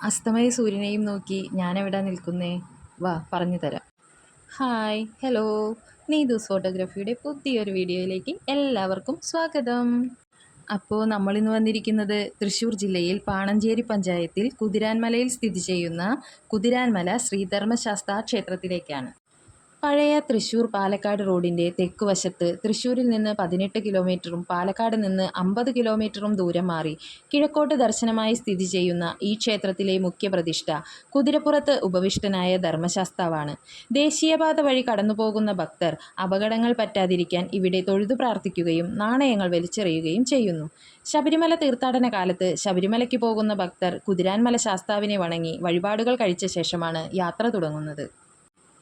അസ്തമയ സൂര്യനെയും നോക്കി ഞാനെവിടെ നിൽക്കുന്നേ? വാ പറഞ്ഞു തരാം. Hi, hello. നീതൂസ് ഫോട്ടോഗ്രാഫിയുടെ പുതിയൊരു വീഡിയോയിലേക്ക് എല്ലാവർക്കും സ്വാഗതം. അപ്പോൾ നമ്മളിന്ന് വന്നിരിക്കുന്നത് തൃശ്ശൂർ ജില്ലയിൽ പാണഞ്ചേരി പഞ്ചായത്തിൽ കുതിരാൻമലയിൽ സ്ഥിതി ചെയ്യുന്ന കുതിരാൻമല ശ്രീധർമ്മശാസ്താ ക്ഷേത്രത്തിലേക്കാണ്. പഴയ തൃശ്ശൂർ പാലക്കാട് റോഡിൻ്റെ തെക്കുവശത്ത് തൃശ്ശൂരിൽ നിന്ന് 18 കിലോമീറ്ററും പാലക്കാട് നിന്ന് 50 കിലോമീറ്ററും ദൂരം മാറി കിഴക്കോട്ട് ദർശനമായി സ്ഥിതി ചെയ്യുന്ന ഈ ക്ഷേത്രത്തിലെ മുഖ്യപ്രതിഷ്ഠ കുതിരപ്പുറത്ത് ഉപവിഷ്ടനായ ധർമ്മശാസ്താവാണ്. ദേശീയപാത വഴി കടന്നുപോകുന്ന ഭക്തർ അപകടങ്ങൾ പറ്റാതിരിക്കാൻ ഇവിടെ തൊഴുതു പ്രാർത്ഥിക്കുകയും നാണയങ്ങൾ വലിച്ചെറിയുകയും ചെയ്യുന്നു. ശബരിമല തീർത്ഥാടന കാലത്ത് ശബരിമലയ്ക്ക് പോകുന്ന ഭക്തർ കുതിരാൻമല ശാസ്താവിനെ വണങ്ങി വഴിപാടുകൾ കഴിച്ച ശേഷമാണ് യാത്ര തുടങ്ങുന്നത്.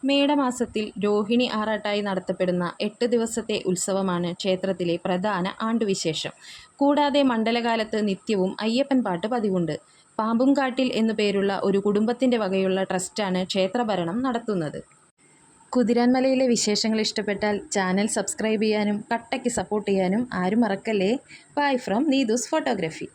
മേടമാസത്തിൽ രോഹിണി ആറാട്ടായി നടത്തപ്പെടുന്ന 8 ദിവസത്തെ ഉത്സവമാണ് ക്ഷേത്രത്തിലെ പ്രധാന ആണ്ടുവിശേഷം. കൂടാതെ മണ്ഡലകാലത്ത് നിത്യവും അയ്യപ്പൻ പാട്ട് പതിവുണ്ട്. പാമ്പുംകാട്ടിൽ എന്നു പേരുള്ള ഒരു കുടുംബത്തിൻ്റെ വകയുള്ള ട്രസ്റ്റാണ് ക്ഷേത്രഭരണം നടത്തുന്നത്. കുതിരാൻമലയിലെ വിശേഷങ്ങൾ ഇഷ്ടപ്പെട്ടാൽ ചാനൽ സബ്സ്ക്രൈബ് ചെയ്യാനും കട്ടയ്ക്ക് സപ്പോർട്ട് ചെയ്യാനും ആരും മറക്കല്ലേ. Bye from Neethu's photography.